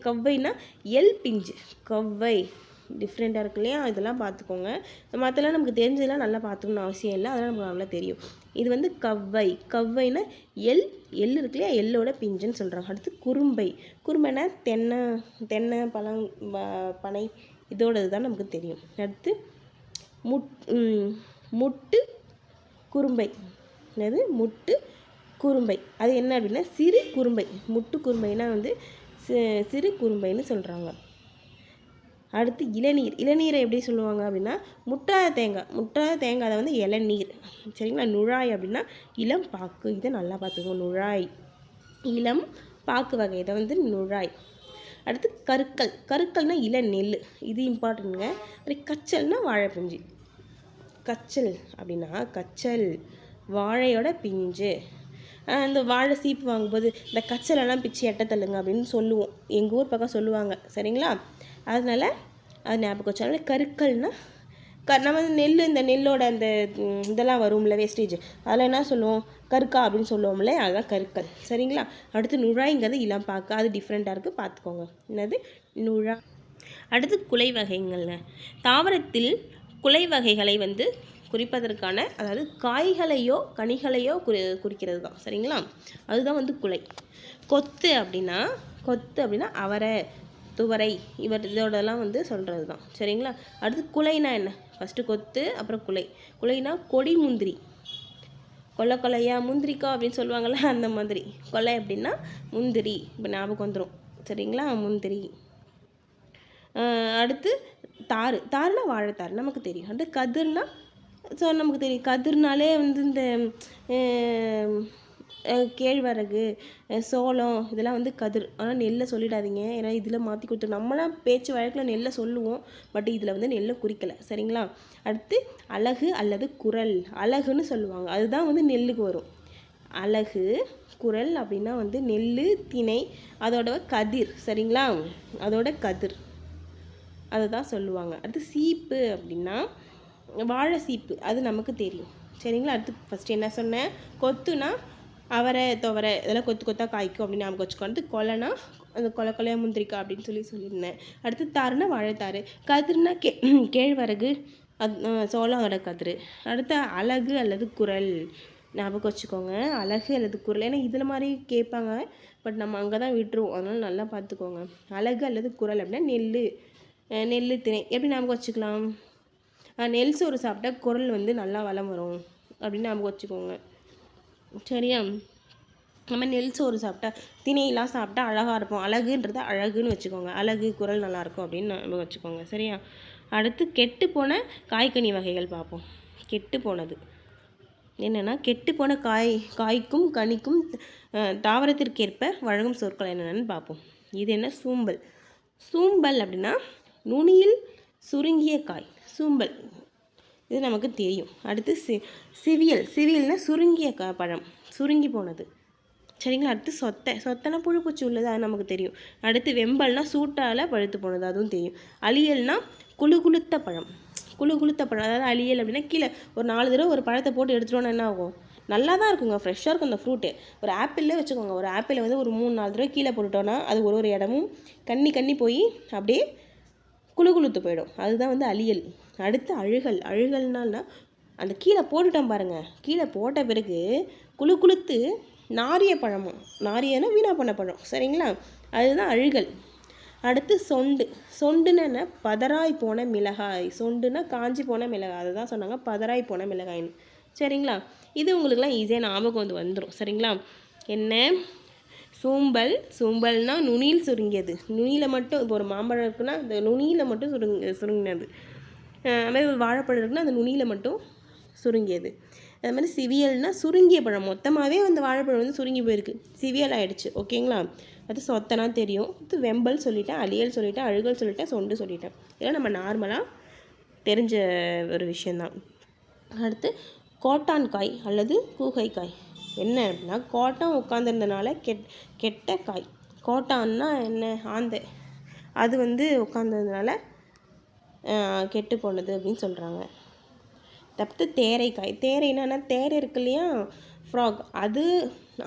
கவ்வைனா எல் பிஞ்சு, கவ்வை டிஃப்ரெண்ட்டாக இருக்கு இல்லையா. இதெல்லாம் பார்த்துக்கோங்க. மற்றெல்லாம் நமக்கு தெரிஞ்சதெல்லாம் நல்லா பார்த்துக்கணும்னு அவசியம் இல்லை, அதெல்லாம் நமக்கு நல்லா தெரியும். இது வந்து கவ்வைனா எல் இருக்கு இல்லையா, எல்லோட பிஞ்சுன்னு சொல்கிறாங்க. அடுத்து குறும்பைனா தென்னை பழம் பனை இதோடது தான் நமக்கு தெரியும். அடுத்து முட்டு குறும்பை, அது என்ன அப்படின்னா சிறு குறும்பை. முட்டு குறும்பைனா வந்து சிறு குறும்பைன்னு சொல்கிறாங்க. அடுத்து இளநீரை எப்படி சொல்லுவாங்க அப்படின்னா முட்டாத தேங்காய் அதை வந்து இளநீர், சரிங்களா. நுழாய் அப்படின்னா இளம் பாக்கு, இதை நல்லா பார்த்துக்கோங்க. நுழாய் இளம் பாக்கு வகை, இதை வந்து நுழாய். அடுத்து கருக்கள்னா இளநெல், இது இம்பார்ட்டன்ட்ங்க. கச்சல்னா வாழைப்பிஞ்சு, கச்சல் வாழையோட பிஞ்சு. இந்த வாழை சீப்பு வாங்கும்போது இந்த கச்சலெல்லாம் பிச்சு எட்ட தள்ளுங்க அப்படின்னு சொல்லுவோம், எங்கள் ஊர் பக்கம் சொல்லுவாங்க, சரிங்களா. அதனால் அது ஞாபகம் வச்சாலும் கருக்கள்னா நம்ம இந்த நெல்லோட அந்த இதெல்லாம் வரும்ல வேஸ்டேஜ், அதில் என்ன சொல்லுவோம், கருக்கா அப்படின்னு சொல்லுவோம்ல, அதுதான் கருக்கல், சரிங்களா. அடுத்து நுழாய்ங்கிறது இளம் பாக்கு, அது டிஃப்ரெண்ட்டாக இருக்குது, பார்த்துக்கோங்க. என்னது நுழா. அடுத்து குலை வகைங்கள்ங்க. தாவரத்தில் குலை வகைகளை வந்து குறிப்பதற்கான, அதாவது காய்களையோ கனிகளையோ குறிக்கிறது தான், சரிங்களா. அதுதான் வந்து குலை. கொத்து அப்படின்னா அவரை, துவரை இதோடலாம் வந்து சொல்கிறது தான். சரிங்களா? அடுத்து குலைனா என்ன? ஃபஸ்ட்டு கொத்து, அப்புறம் குலை. குலைனா கொடி முந்திரி. கொலை கொலையா முந்திரிக்கா அப்படின்னு சொல்லுவாங்கள்ல, அந்த மாதிரி. கொலை அப்படின்னா முந்திரி. இப்போ ஞாபகம் வந்துடும். சரிங்களா? முந்திரி. அடுத்து தாருனா வாழைத்தார் நமக்கு தெரியும். அடுத்து கதிர்னா நமக்கு தெரியும். கதிர்னாலே வந்து இந்த கேழ்வரகு, சோளம் இதெல்லாம் வந்து கதிர். ஆனால் நெல்லை சொல்லிடாதீங்க, ஏன்னா இதில் மாற்றி கொடுத்துரும். நம்மளாம் பேச்சு வழக்கில் நெல்லை சொல்லுவோம், பட் இதில் வந்து நெல்லை குறிக்கலை. சரிங்களா? அடுத்து அலகு அல்லது குரல். அலகுன்னு சொல்லுவாங்க, அதுதான் வந்து நெல்லுக்கு வரும். அலகு குரல் அப்படின்னா வந்து நெல், திணை, அதோட கதிர். சரிங்களா? அதோட கதிர் அதை தான் சொல்லுவாங்க. அடுத்து சீப்பு அப்படின்னா வாழை சீப்பு, அது நமக்கு தெரியும். சரிங்களா? அடுத்து ஃபஸ்ட்டு என்ன சொன்னேன்? கொத்துனா அவரை, துவரை இதெல்லாம் கொத்து கொத்தாக காய்க்கும் அப்படின்னு நமக்கு வச்சுக்கோ. அடுத்து கொலைனா அந்த கொலையா முந்திரிக்கா அப்படின்னு சொல்லியிருந்தேன். அடுத்து தாருனா வாழைத்தார். கதிர்னா கேழ்வரகு, சோளம், அதோட கதிர். அடுத்து அலகு அல்லது குரல் ஞாபகம் வச்சுக்கோங்க. அலகு அல்லது குரல், ஏன்னா இதில் மாதிரி கேட்பாங்க, பட் நம்ம அங்கே தான் விட்டுருவோம், அதனால் நல்லா பார்த்துக்கோங்க. அலகு அல்லது குரல் அப்படின்னா நெல், திணை. எப்படி ஞாபகம் வச்சுக்கலாம்? நெல் சோறு சாப்பிட்டா குரல் வந்து நல்லா வளம் வரும் அப்படின்னு ஞாபகம் வச்சுக்கோங்க. சரியா? நம்ம நெல் சோறு சாப்பிட்டா, திணையெல்லாம் சாப்பிட்டா அழகாக இருக்கும். அழகுன்றது அழகுன்னு வச்சுக்கோங்க. அழகு, குரல் நல்லாயிருக்கும் அப்படின்னு ஞாபகம் வச்சுக்கோங்க. சரியா? அடுத்து கெட்டுப்போன காய்கனி வகைகள் பார்ப்போம். கெட்டு போனது என்னென்னா, கெட்டுப்போன காய்க்கும் கனிக்கும் தாவரத்திற்கேற்ப வழங்கும் சொற்கள் என்னென்னு பார்ப்போம். இது என்ன? சூம்பல் அப்படின்னா நுனியில் சுருங்கிய காய், சூம்பல். இது நமக்கு தெரியும். அடுத்து சிவியல்னா சுருங்கிய பழம், சுருங்கி போனது. சரிங்களா? அடுத்து சொத்தைனா புழுப்பூச்சி உள்ளது, அது நமக்கு தெரியும். அடுத்து வெம்பல்னா சூட்டால் பழுத்து போனது, அதுவும் தெரியும். அழியல்னா குழுகுளுத்த பழம், அதாவது அழியல் அப்படின்னா கீழே ஒரு 4 தடவை ஒரு பழத்தை போட்டு எடுத்துட்டோன்னா என்ன ஆகும்? நல்லா தான் இருக்குங்க, ஃப்ரெஷ்ஷாக இருக்கும் அந்த ஃப்ரூட்டு. ஒரு ஆப்பிளே வச்சுக்கோங்க, ஒரு ஆப்பிளை வந்து ஒரு 3-4 தடவை கீழே போட்டுட்டோன்னா அது ஒரு இடமும் கண்ணி போய் அப்படியே குழுகுளுத்து போயிடும். அதுதான் வந்து அழியல். அடுத்து அழுகல்னா அந்த கீழே போட்டுட்டோம் பாருங்கள், கீழே போட்ட பிறகு குழுத்து நாரிய பழமும், நாரியனா வீணா பண்ண பழம். சரிங்களா? அதுதான் அழுகல். அடுத்து சொண்டுன்னு என்ன? பதறாய் போன மிளகாய். சொண்டுனா காஞ்சி போன மிளகாய், அதை தான் சொன்னாங்க பதறாய் போன மிளகாய்னு. சரிங்களா? இது உங்களுக்குலாம் ஈஸியாக ஞாபகம் வந்துடும். சரிங்களா? என்ன? சூம்பல்னா நுனியில் சுருங்கியது. நுனியில் மட்டும், இப்போ ஒரு மாம்பழம் இருக்குன்னா அந்த நுனியில் மட்டும் சுருங்கினது. அதுமாதிரி ஒரு வாழைப்பழம் இருக்குன்னா அந்த நுனியில் மட்டும் சுருங்கியது. அது மாதிரி சிவியல்னா சுருங்கிய பழம், மொத்தமாகவே அந்த வாழைப்பழம் வந்து சுருங்கி போயிருக்கு, சிவியல் ஆகிடுச்சு. ஓகேங்களா? அது சொத்தனா தெரியும். இது வெம்பல் சொல்லிட்டேன், அழியல் சொல்லிட்டேன், அழுகல் சொல்லிட்டேன், சொண்டு சொல்லிட்டேன். இதெல்லாம் நம்ம நார்மலாக தெரிஞ்ச ஒரு விஷயந்தான். அடுத்து கோட்டான்காய் அல்லது கூகைக்காய். என்ன அப்படின்னா, கோட்டான் உட்காந்துருந்தனால கெட்ட காய். கோட்டான்னா என்ன? ஆந்தை. அது வந்து உட்காந்துருந்தனால கெட்டு போனது அப்படின்னு சொல்கிறாங்க. தப்பு. தேரைக்காய். தேரைன்னா தேரை இருக்கு இல்லையா, ஃப்ராக்,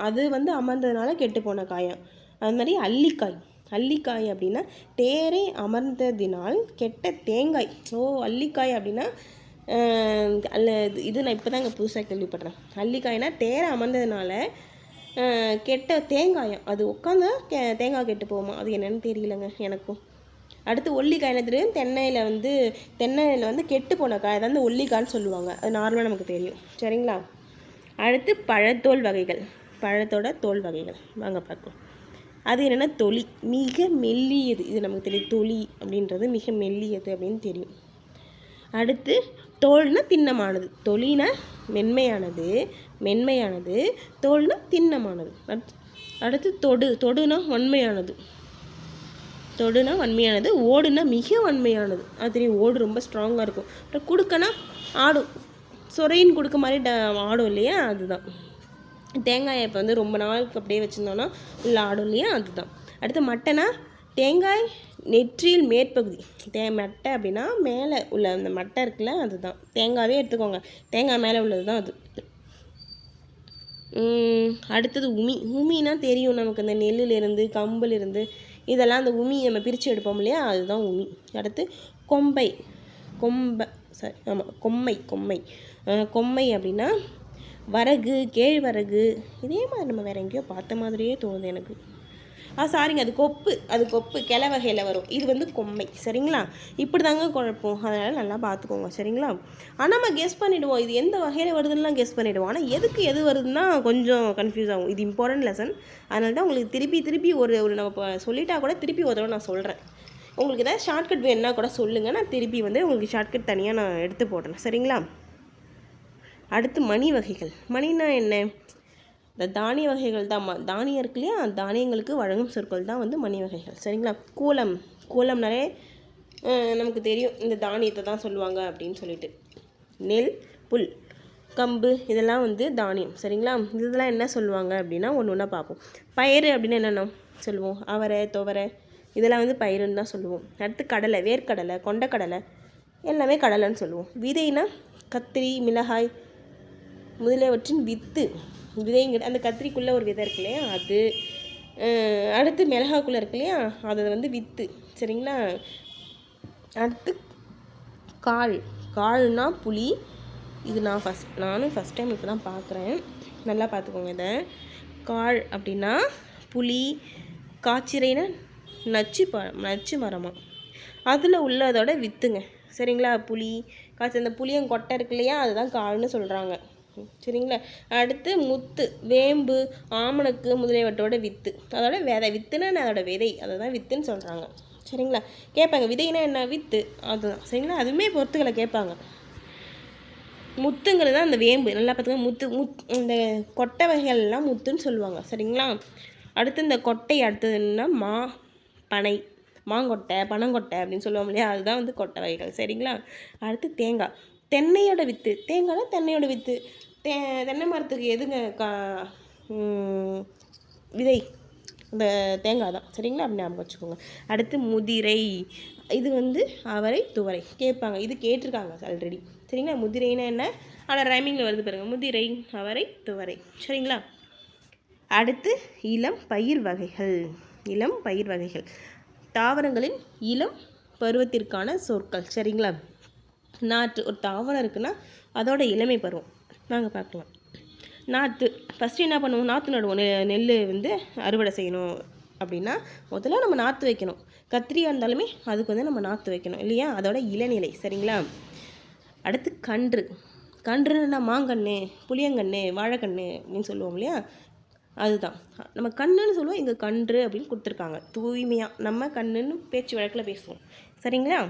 அது வந்து அமர்ந்ததுனால கெட்டு போன காயம். அது மாதிரி அல்லிக்காய் அப்படின்னா தேரை அமர்ந்ததினால் கெட்ட தேங்காய். அல்லிக்காய் அப்படின்னா இது நான் இப்போ தான் இங்கே புதுசாக கேள்விப்படுறேன். அல்லிக்காய்னா தேரை அமர்ந்ததுனால கெட்ட தேங்காயம், அது உட்காந்தா தேங்காய் கெட்டு போகுமா, அது என்னென்னு தெரியலங்க எனக்கும். அடுத்து ஒல்லிக்காய் தெரியும். தென்னையில் வந்து கெட்டு போன காய், அதாவது ஒல்லிக்காய்னு சொல்லுவாங்க, அது நார்மலாக நமக்கு தெரியும். சரிங்களா? அடுத்து பழத்தோல் வகைகள். பழத்தோட தோல் வகைகள் வாங்க பார்க்கலாம். அது என்னென்னா தொலி, மிக மெல்லியது. இது நமக்கு தெரியும், தொலி அப்படின்றது மிக மெல்லியது அப்படின்னு தெரியும். அடுத்து தோல்னா திண்ணமானது. தொலினா மென்மையானது, தோல்னா திண்ணமானது. அடுத்து தொடுனா வன்மையானது. ஓடுனா மிக வன்மையானது, அது தெரியும். ஓடு ரொம்ப ஸ்ட்ராங்காக இருக்கும். அப்புறம் குடுக்கனா ஆடும், சொரையின் குடுக்க மாதிரி ஆடும் இல்லையா, அதுதான். தேங்காயை இப்போ வந்து ரொம்ப நாளுக்கு அப்படியே வச்சுருந்தோன்னா இல்லை ஆடும் இல்லையா, அதுதான். அடுத்து மட்டைனா தேங்காய் நெற்றியில் மேற்பகுதி. மட்டை அப்படின்னா மேலே உள்ள அந்த மட்டை இருக்குல்ல, அதுதான். தேங்காவே எடுத்துக்கோங்க, தேங்காய் மேலே உள்ளது தான் அது. அடுத்தது உமினா தெரியும் நமக்கு, அந்த நெல்லிலிருந்து கம்புலேருந்து இதெல்லாம் அந்த உமி நம்ம பிரித்து எடுப்போம் இல்லையா, அதுதான் உமி. அடுத்து கொம்மை அப்படின்னா வரகு, கேழ்வரகு. இதே மாதிரி நம்ம வேறு எங்கேயோ பார்த்த மாதிரியே தோணுது எனக்கு. சாரிங்க, அது கொப்பு கிளை வகையில் வரும். இது வந்து கொம்மை. சரிங்களா? இப்படி தாங்க குழப்பம். அதனால் நல்லா பார்த்துக்கோங்க. சரிங்களா? ஆனால் நம்ம கெஸ் பண்ணிவிடுவோம், இது எந்த வகையில் வருதுன்னுலாம் கெஸ் பண்ணிவிடுவோம். ஆனால் எதுக்கு எது வருதுன்னா கொஞ்சம் கன்ஃபியூஸ் ஆகும். இது இம்பார்ட்டன்ட் லெசன். அதனால தான் உங்களுக்கு திருப்பி ஒரு நம்ம இப்போ சொல்லிட்டா கூட திருப்பி ஒரு தடவை நான் சொல்கிறேன். உங்களுக்கு ஏதாவது ஷார்ட்கட் வேணுன்னா கூட சொல்லுங்கள், நான் திருப்பி வந்து உங்களுக்கு ஷார்ட்கட் தனியாக நான் எடுத்து போடுறேன். சரிங்களா? அடுத்து மணி வகைகள். மணினா என்ன? இந்த தானிய வகைகள் தான். தானியம் இருக்கு இல்லையா, தானியங்களுக்கு வழங்கும் சொற்கள் தான் வந்து மணி வகைகள். சரிங்களா? கூலம்னாலே நமக்கு தெரியும், இந்த தானியத்தை தான் சொல்லுவாங்க அப்படின்னு சொல்லிட்டு. நெல், புல், கம்பு இதெல்லாம் வந்து தானியம். சரிங்களா? இதெல்லாம் என்ன சொல்லுவாங்க அப்படின்னா ஒன்று ஒன்றா பார்ப்போம். பயிறு அப்படின்னு என்னென்ன சொல்லுவோம்? அவரை, துவரை இதெல்லாம் வந்து பயிருன்னு தான் சொல்லுவோம். அடுத்து கடலை, வேர்க்கடலை, கொண்டக்கடலை எல்லாமே கடலைன்னு சொல்லுவோம். விதைனா கத்திரி, மிளகாய் முதலியவற்றின் விதைங்கிற அந்த கத்திரிக்குள்ளே ஒரு விதை இருக்கு இல்லையா அது. அடுத்து மிளகாக்குள்ளே இருக்கு இல்லையா அது வந்து வித்து. சரிங்களா? அடுத்து கால்னா புளி. இது நானும் ஃபஸ்ட் டைம் இப்போ தான் பார்க்குறேன். நல்லா பார்த்துக்கோங்க. இதை கால் அப்படின்னா புளி, காய்ச்சிரைனா நச்சு மரமாக அதில் உள்ளதோட வித்துங்க. சரிங்களா? புளி காய்ச்சி அந்த புளியங்கொட்டை இருக்கு இல்லையா அதுதான் கால்னு சொல்கிறாங்க. சரிங்களா? அடுத்து முத்து, வேம்பு, ஆமணக்கு முதலியவற்றோட வித்து. அதோட விதை. வித்துனா அதோட விதை, அதை தான் வித்துன்னு சொல்கிறாங்க. சரிங்களா? கேட்பாங்க விதைனா என்ன, வித்து அதுதான். சரிங்களா? அதுவுமே பொறுத்துக்களை கேட்பாங்க. முத்துங்கிறது தான் அந்த வேம்பு. நல்லா பார்த்துக்கோங்க. இந்த கொட்டை வகைகள்லாம் முத்துன்னு சொல்லுவாங்க. சரிங்களா? அடுத்து இந்த கொட்டை அடுத்ததுன்னா மாங்கொட்டை, பனங்கொட்டை அப்படின்னு சொல்லுவோம் இல்லையா அதுதான் வந்து கொட்டை வகைகள். சரிங்களா? அடுத்து தேங்காய், தென்னையோட வித்து. தேங்காய்னா தென்னையோட வித்து. தென்னை மரத்துக்கு எதுங்க விதை? இந்த தேங்காய் தான். சரிங்களா? அப்படி ஞாபகம் வச்சுக்கோங்க. அடுத்து முதிரை, இது வந்து அவரை, துவரை கேட்பாங்க. இது கேட்டிருக்காங்க ஆல்ரெடி. சரிங்களா? முதிரைனா என்ன, ஆனால் ரைமிங்கில் வருது பாருங்கள். முதிரை, அவரை, துவரை. சரிங்களா? அடுத்து இளம் பயிர் வகைகள். தாவரங்களின் இளம் பருவத்திற்கான சொற்கள். சரிங்களா? நாற்று, ஒரு தாவரம் இருக்குன்னா அதோட இளமை பருவம் நாங்கள் பார்க்கலாம். நாற்று ஃபஸ்ட்டு என்ன பண்ணுவோம்? நாற்று நடுவோம். நெல் வந்து அறுவடை செய்யணும் அப்படின்னா முதல்ல நம்ம நாற்று வைக்கணும். கத்திரியாக இருந்தாலுமே அதுக்கு வந்து நம்ம நாற்று வைக்கணும் இல்லையா, அதோட இளநிலை. சரிங்களா? அடுத்து கன்றுன்னா மாங்கன்று, புளியங்கன்று, வாழைக்கன்று அப்படின்னு சொல்லுவோம் இல்லையா அதுதான். நம்ம கண்ணுன்னு சொல்லுவோம், இங்கே கன்று அப்படின்னு கொடுத்துருக்காங்க. தூய்மையாக நம்ம கண்ணுன்னு பேச்சு வழக்கில் பேசுவோம். சரிங்களா?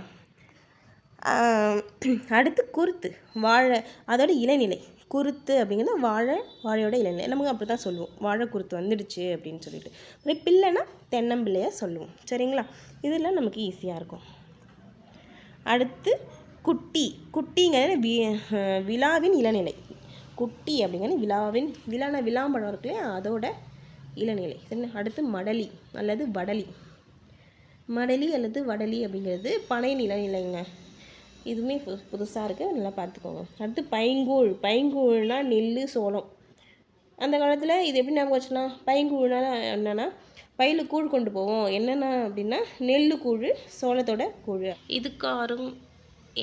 அடுத்து குருத்து, வாழை அதோட இளநிலை. குருத்து அப்படிங்கிறது வாழையோட இளநிலை. நமக்கு அப்படி தான் சொல்லுவோம், வாழை குருத்து வந்துடுச்சு அப்படின்னு சொல்லிட்டு. அப்புறம் பிள்ளைனா தென்னம்பிள்ளையை சொல்லுவோம். சரிங்களா? இதெல்லாம் நமக்கு ஈஸியாக இருக்கும். அடுத்து குட்டிங்கிறது விழாவின் இளநிலை. குட்டி அப்படிங்கிறது விளாம்பழம் இருக்கு இல்லையா அதோட இளநிலை. சரி. அடுத்து மடலி அல்லது வடலி அப்படிங்கிறது பனையின் இளநிலைங்க. இதுவுமே புதுசாக இருக்குது, நல்லா பார்த்துக்கோங்க. அடுத்து பைங்கூழ்னா நெல், சோளம். அந்த காலத்தில் இது எப்படி ஞாபகம் வச்சுன்னா, பைங்கூழ்னா என்னென்னா பயில கூழ் கொண்டு போவோம். என்னென்னா அப்படின்னா நெல் கூழ், சோளத்தோட கூழ். இதுக்காரும்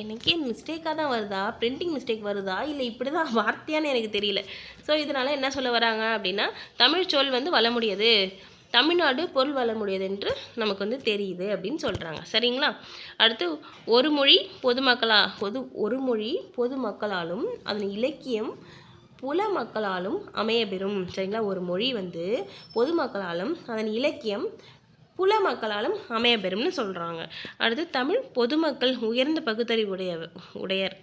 எனக்கே மிஸ்டேக்காக தான் வருதா, பிரிண்டிங் மிஸ்டேக் வருதா, இல்லை இப்படி தான் வார்த்தையான்னு எனக்கு தெரியல. ஸோ இதனால் என்ன சொல்ல வராங்க அப்படின்னா, தமிழ் சொல் வந்து வள முடியாது, தமிழ்நாடு பொருள் வள முடியாது என்று நமக்கு வந்து தெரியுது அப்படின்னு சொல்கிறாங்க. சரிங்களா? அடுத்து ஒரு மொழி பொதுமக்களாலும் அதன் இலக்கியம் புல மக்களாலும் அமையப்பெறும். சரிங்களா? ஒரு மொழி வந்து பொதுமக்களாலும் அதன் இலக்கியம் புல மக்களாலும் அமையப்பெறும்னு சொல்கிறாங்க. அடுத்து தமிழ் பொதுமக்கள் உயர்ந்த பகுத்தறிவு உடையர்.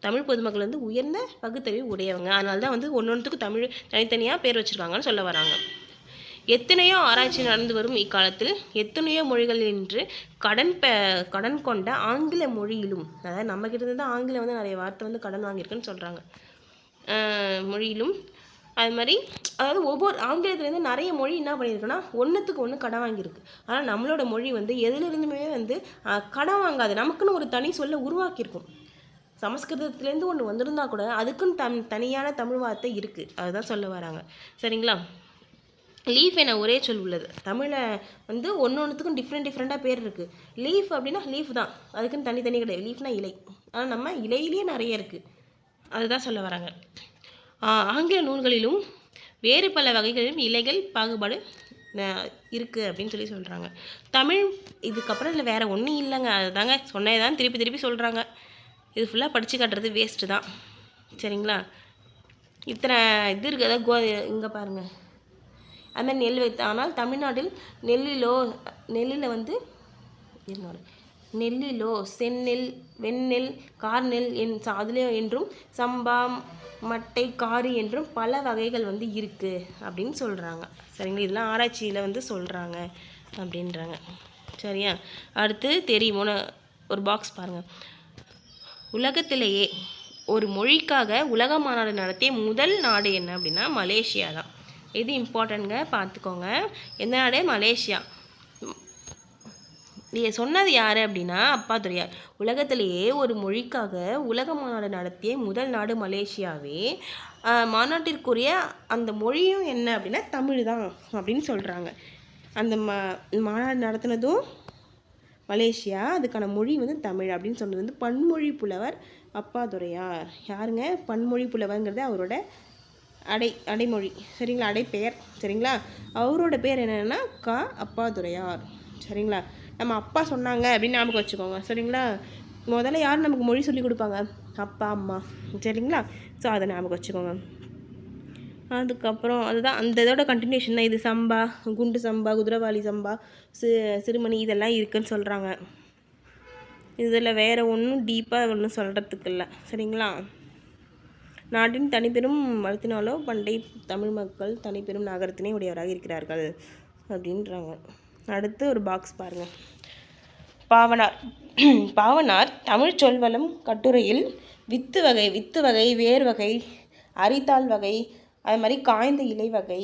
தமிழ் பொதுமக்கள் வந்து உயர்ந்த பகுத்தறிவு உடையவங்க. அதனால தான் வந்து ஒன்னொன்றுக்கு தமிழ் தனித்தனியாக பேர் வச்சுருக்காங்கன்னு சொல்ல வராங்க. எத்தனையோ ஆராய்ச்சி நடந்து வரும் இக்காலத்தில் எத்தனையோ மொழிகள் என்று கடன் கொண்ட ஆங்கில மொழியிலும், அதாவது நம்மக்கிட்ட இருந்து தான் ஆங்கிலம் வந்து நிறைய வார்த்தை வந்து கடன் வாங்கியிருக்குன்னு சொல்கிறாங்க. மொழியிலும் அது மாதிரி, அதாவது ஒவ்வொரு ஆங்கிலத்துலேருந்து நிறைய மொழி என்ன பண்ணியிருக்குன்னா ஒன்றுத்துக்கு ஒன்று கடன் வாங்கியிருக்கு. ஆனால் நம்மளோட மொழி வந்து எதுலேருந்துமே வந்து கடன் வாங்காது, நமக்குன்னு ஒரு தனி சொல்ல உருவாக்கியிருக்கும். சமஸ்கிருதத்துலேருந்து ஒன்று வந்திருந்தா கூட அதுக்குன்னு தனியான தமிழ் வார்த்தை இருக்குது. அதுதான் சொல்ல வராங்க. சரிங்களா? லீஃப் என ஒரே சொல் உள்ளது. தமிழில் வந்து ஒன்றுத்துக்கும் டிஃப்ரெண்ட்டாக பேர் இருக்குது. லீஃப் அப்படின்னா லீஃப் தான், அதுக்குன்னு தனி கிடையாது. லீஃப்னா இலை. ஆனால் நம்ம இலையிலேயே நிறைய இருக்குது, அதுதான் சொல்ல வராங்க. ஆங்கில நூல்களிலும் வேறு பல வகைகளிலும் இலைகள் பாகுபாடு இருக்குது அப்படின்னு சொல்கிறாங்க. தமிழ் இதுக்கப்புறம் இதில் வேறு ஒன்றும் இல்லைங்க. அதுதாங்க சொன்னதான் திருப்பி திருப்பி சொல்கிறாங்க. இது ஃபுல்லாக படித்து காட்டுறது வேஸ்ட்டு தான். சரிங்களா? இத்தனை இது இருக்குது. அதாவது இங்கே பாருங்கள், அதுமாதிரி நெல் வைத்து. ஆனால் தமிழ்நாட்டில் நெல்லில் வந்து நெல்லிலோ செந்நெல், வெண்ணெல், கார்நெல் அதில் என்றும் சம்பா, மட்டை, காரி என்றும் பல வகைகள் வந்து இருக்குது அப்படின்னு சொல்கிறாங்க. சரிங்களா? இதெல்லாம் ஆராய்ச்சியில் வந்து சொல்கிறாங்க அப்படின்றாங்க. சரியா? அடுத்து தெரியுமோன்னு ஒரு பாக்ஸ் பாருங்கள். உலகத்திலேயே ஒரு மொழிக்காக உலக மாநாடு நடத்திய முதல் நாடு என்ன அப்படின்னா மலேசியா தான். இது இம்பார்ட்டன்ட்ங்க, பார்த்துக்கோங்க. எந்த நாடு? மலேசியா. சொன்னது யார் அப்படின்னா அப்பாதுரையார். உலகத்திலேயே ஒரு மொழிக்காக உலக மாநாடு நடத்திய முதல் நாடு மலேசியாவே. மாநாட்டிற்குரிய அந்த மொழியும் என்ன அப்படின்னா தமிழ் தான் அப்படின்னு சொல்கிறாங்க. அந்த மாநாடு நடத்தினதும் மலேசியா, அதுக்கான மொழி வந்து தமிழ் அப்படின்னு சொன்னது வந்து பன்மொழி புலவர் அப்பாதுரையார். யாருங்க? பன்மொழி புலவர்ங்கிறது அவரோட அடைமொழி. சரிங்களா? அடைப்பெயர். சரிங்களா? அவரோட பேர் என்னென்னா அப்பாதுரையார். சரிங்களா? நம்ம அப்பா சொன்னாங்க அப்படின்னு ஞாபகம் வச்சுக்கோங்க. சரிங்களா? முதல்ல யார் நமக்கு மொழி சொல்லி கொடுப்பாங்க? அப்பா, அம்மா. சரிங்களா? ஸோ அதை ஞாபகம் வச்சுக்கோங்க. அதுக்கப்புறம் அதுதான் அந்த இதோட கண்டினியூஷன் தான் இது. சம்பா, குண்டு சம்பா, குதிரவாளி சம்பா, சிறுமணி இதெல்லாம் இருக்குதுன்னு சொல்கிறாங்க. இதில் வேறு ஒன்றும் டீப்பாக ஒன்றும் சொல்கிறதுக்கு இல்லை. சரிங்களா? நாட்டின் தனிப்பெரும் வளத்தினாலோ பண்டை தமிழ் மக்கள் தனிப்பெரும் நகரத்தினை உடையவராக இருக்கிறார்கள் அப்படின்றாங்க. அடுத்து ஒரு பாக்ஸ் பாருங்கள். பாவனார் தமிழ் சொல்வளம் கட்டுரையில் வித்து வகை, வேர் வகை, அரித்தாள் வகை, அது மாதிரி காய்ந்த இலை வகை,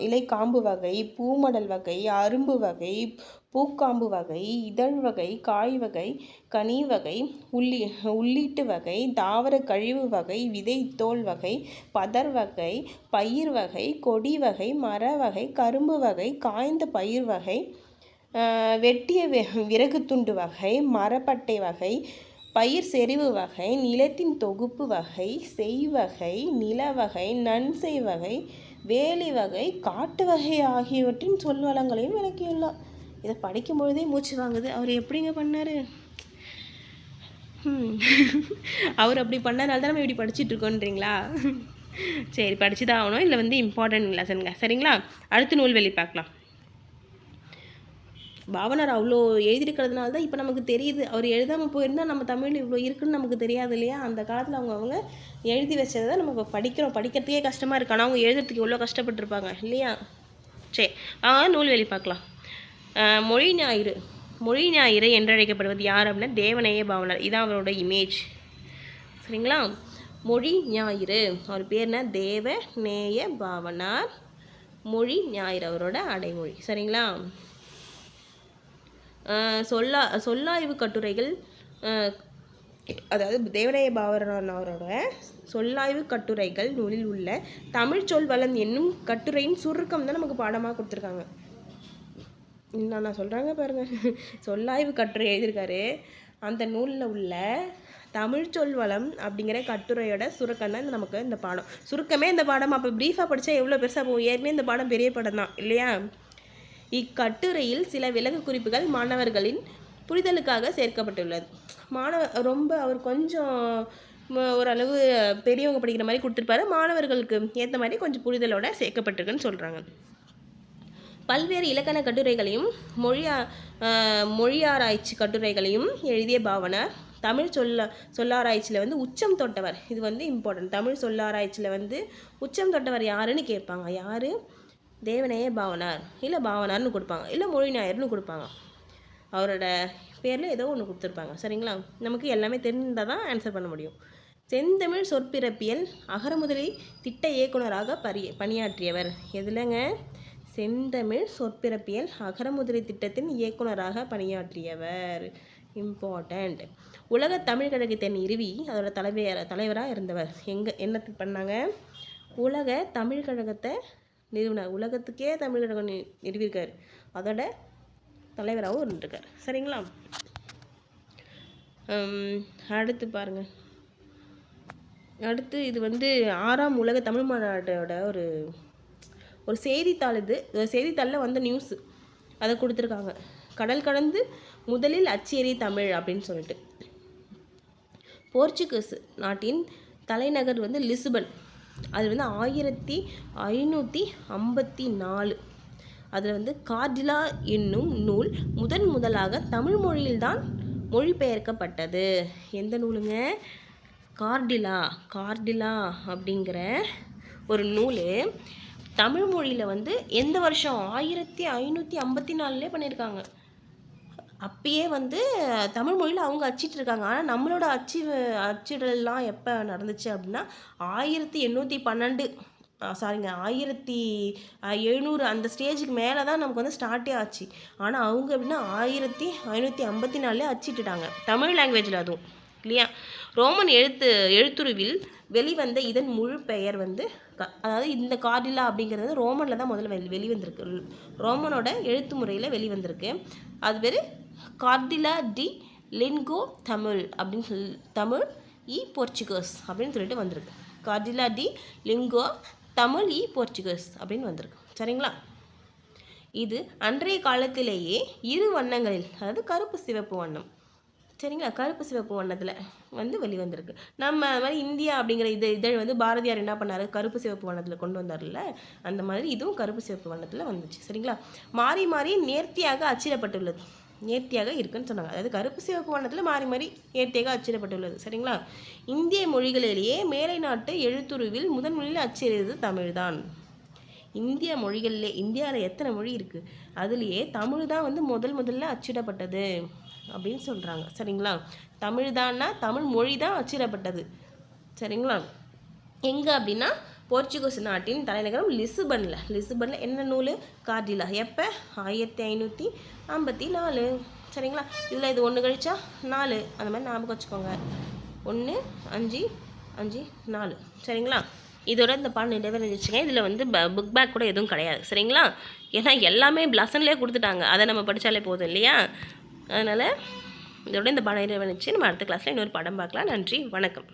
இலை காம்பு வகை, பூமடல் வகை, அரும்பு வகை, பூக்காம்பு வகை, இதழ் வகை, காய் வகை, கனி வகை, உள்ளீட்டு வகை, தாவர கழிவு வகை, விதை தோல் வகை, பதர் வகை, பயிர் வகை, கொடி வகை, மர வகை, கரும்பு வகை, காய்ந்த பயிர் வகை, வெட்டிய விறகு துண்டு வகை, மரப்பட்டை வகை, பயிர் செறிவு வகை, நிலத்தின் தொகுப்பு வகை, செய்வகை, நிலவகை, நன்செய் வகை, வேலி வகை, காட்டு வகை ஆகியவற்றின் சொல்வளங்களையும் விளக்கியுள்ளார். இதை படிக்கும் பொழுதே மூச்சு வாங்குது. அவர் எப்படிங்க பண்ணார்? அவர் அப்படி பண்ணனால தான் நம்ம இப்படி படிச்சுட்டு இருக்கோன்றீங்களா? சரி, படிச்சு தான் ஆகணும். இதில் வந்து இம்பார்ட்டன்ட் லெசனுங்க. சரிங்களா? அடுத்த நூல்வெளி பார்க்கலாம். பாவனார் அவ்வளோ எழுதியிருக்கிறதுனால தான் இப்போ நமக்கு தெரியுது. அவர் எழுதாமல் போயிருந்தால் நம்ம தமிழ் இவ்வளோ இருக்குன்னு நமக்கு தெரியாது இல்லையா? அந்த காலத்தில் அவங்க எழுதி வச்சதை தான் நம்ம இப்போ படிக்கிறோம். படிக்கிறதுக்கே கஷ்டமாக இருக்கு. ஆனால் அவங்க எழுதுறதுக்கு எவ்வளோ கஷ்டப்பட்டுருப்பாங்க இல்லையா? சரி, நூல்வெளி பார்க்கலாம். மொழி ஞாயிறு என்றழைக்கப்படுவது யார் அப்படின்னா தேவநேய பாவனார். இதான் அவரோட இமேஜ். சரிங்களா? மொழி ஞாயிறு, அவர் பேர் என்ன? தேவநேய பாவனார். மொழி ஞாயிறு அவரோட அடைமொழி. சரிங்களா? சொல்லாய்வு கட்டுரைகள், அதாவது தேவநேய பாவனாரோட சொல்லாய்வு கட்டுரைகள் நூலில் உள்ள தமிழ் சொல் வளம் என்னும் கட்டுரையின் சுருக்கம் தான் நமக்கு பாடமாக கொடுத்துருக்காங்க. நான் சொல்கிறாங்க பாருங்கள். சொல்லாய்வு கட்டுரை எழுதியிருக்காரு. அந்த நூலில் உள்ள தமிழ் சொல் வளம் அப்படிங்கிற கட்டுரையோட சுருக்கம் தான் நமக்கு இந்த பாடம். சுருக்கமே இந்த பாடம். அப்போ ப்ரீஃபாக படித்தா எவ்வளோ பெருசாக போகும்? ஏற்கனவே இந்த பாடம் பெரிய படம் தான் இல்லையா? இக்கட்டுரையில் சில விலங்கு குறிப்புகள் மாணவர்களின் புரிதலுக்காக சேர்க்கப்பட்டுள்ளது. அவர் கொஞ்சம் ஓரளவு பெரியவங்க படிக்கிற மாதிரி கொடுத்துருப்பாரு. மாணவர்களுக்கு ஏற்ற மாதிரி கொஞ்சம் புரிதலோட சேர்க்கப்பட்டிருக்குன்னு சொல்கிறாங்க. பல்வேறு இலக்கண கட்டுரைகளையும் மொழியாராய்ச்சி கட்டுரைகளையும் எழுதிய பாவனார் தமிழ் சொல்லாராய்ச்சியில் வந்து உச்சம் தொட்டவர். இது வந்து இம்பார்ட்டன்ட். தமிழ் சொல்லாராய்ச்சியில் வந்து உச்சம் தொட்டவர் யாருன்னு கேட்பாங்க. யார்? தேவநேய பாவனார், இல்லை பாவனார்னு கொடுப்பாங்க, இல்லை மொழி ஞாயிறுன்னு கொடுப்பாங்க. அவரோட பேரில் ஏதோ ஒன்று கொடுத்துருப்பாங்க. சரிங்களா? நமக்கு எல்லாமே தெரிந்தால் தான் ஆன்சர் பண்ண முடியும். செந்தமிழ் சொற்பிறப்பியல் அகரமுதலி திட்ட இயக்குனராக பணியாற்றியவர். எதுலங்க? செந்தமிழ் சொற்பிறப்பியல் அகரமுதலி திட்டத்தின் இயக்குனராக பணியாற்றியவர். இம்பார்ட்டண்ட். உலக தமிழ் கழகத்தை நிறுவி அதோட தலைவராக இருந்தவர். என்னத்துக்கு பண்ணாங்க? உலக தமிழ் கழகத்தை நிறுவனர். உலகத்துக்கே தமிழ் கழகம் நிறுவியிருக்கார். அதோட தலைவராகவும் இருந்திருக்கார். சரிங்களா? அடுத்து பாருங்கள். அடுத்து இது வந்து 6ஆம் உலக தமிழ் மாநாட்டோட ஒரு செய்தித்தாள், இது செய்தித்தாளில் வந்த நியூஸு அதை கொடுத்துருக்காங்க. கடல் கடந்து முதலில் அச்சேறிய தமிழ் அப்படின்னு சொல்லிட்டு. போர்ச்சுகீஸ் நாட்டின் தலைநகர் வந்து லிஸ்பன். அது வந்து 1554. அதில் வந்து கார்டிலா என்னும் நூல் முதலாக தமிழ் மொழியில்தான் மொழிபெயர்க்கப்பட்டது. எந்த நூலுங்க? கார்டிலா அப்படிங்கிற ஒரு நூல் தமிழ் மொழியில் வந்து எந்த வருஷம்? 1554 பண்ணியிருக்காங்க. அப்பயே வந்து தமிழ் மொழியில் அவங்க அச்சிட்ருக்காங்க. ஆனால் நம்மளோட அச்சிடலாம் எப்போ நடந்துச்சு அப்படின்னா 1812 சாரிங்க 1700 அந்த ஸ்டேஜுக்கு மேலே தான் நமக்கு வந்து ஸ்டார்ட்டே ஆச்சு. ஆனால் அவங்க எப்படின்னா 1554 அச்சிட்டுட்டாங்க, தமிழ் லாங்குவேஜில், அதுவும் இல்லையா. ரோமன் எழுத்துருவில் வெளிவந்த இதன் முழு பெயர் வந்து அதாவது இந்த கார்டிலா அப்படிங்கிறது வந்து ரோமனில் தான் முதல்ல வெளிவந்திருக்கு. ரோமனோட எழுத்து முறையில் வெளிவந்திருக்கு. அது பேர் கார்டிலா டி லிங்கோ தமிழ் அப்படின்னு தமிழ் இ போர்ச்சுகீஸ் அப்படின்னு சொல்லிட்டு வந்திருக்கு. கார்டிலா டி லிங்கோ தமிழ் இ போர்ச்சுகீஸ் அப்படின்னு வந்திருக்கு. சரிங்களா? இது அன்றைய காலத்திலேயே இரு வண்ணங்களில், அதாவது கருப்பு சிவப்பு வண்ணம், சரிங்களா, கருப்பு சிவப்பு வண்ணத்தில் வந்து வெளிவந்திருக்கு. நம்ம அது மாதிரி இந்தியா அப்படிங்கிற இதழ் வந்து பாரதியார் என்ன பண்ணார்? கருப்பு சிவப்பு வண்ணத்தில் கொண்டு வந்தார்ல, அந்த மாதிரி இதுவும் கருப்பு சிவப்பு வண்ணத்தில் வந்துச்சு. சரிங்களா? மாறி மாறி நேர்த்தியாக அச்சிடப்பட்டுள்ளது. நேர்த்தியாக இருக்குன்னு சொன்னாங்க. அதாவது கருப்பு சிவப்பு வண்ணத்தில் மாறி மாறி நேர்த்தியாக அச்சிடப்பட்டுள்ளது. சரிங்களா? இந்திய மொழிகளிலேயே மேலை நாட்டு எழுத்துருவில் முதலில் அச்சிடுறது தமிழ் தான். இந்திய மொழிகளிலே, இந்தியாவில் எத்தனை மொழி இருக்குது, அதுலேயே தமிழ் தான் வந்து முதல்ல அச்சிடப்பட்டது அப்படின்னு சொல்கிறாங்க. சரிங்களா? தமிழ் தான்னா தமிழ் மொழி தான் அச்சிடப்பட்டது. சரிங்களா? எங்கே அப்படின்னா போர்ச்சுகீஸ் நாட்டின் தலைநகரம் லிஸ்பனில் என்ன நூல்? கார்டிலா. எப்போ? 1554. சரிங்களா? இதில் இது 1 கழிச்சா 4, அந்த மாதிரி ஞாபகம் வச்சுக்கோங்க. 1 5 5 4. சரிங்களா? இதோட இந்த பாடம் நிறைவேறிச்சுங்க. இதில் வந்து புக் பேக் கூட எதுவும் கிடையாது. சரிங்களா? ஏன்னா எல்லாமே லெசன்லேயே கொடுத்துட்டாங்க, அதை நம்ம படித்தாலே போதும் இல்லையா. அதனால் இதோட இந்த பாடம் நிறைவேறிச்சு. நம்ம அடுத்த கிளாஸில் இன்னொரு பாடம் பார்க்கலாம். நன்றி, வணக்கம்.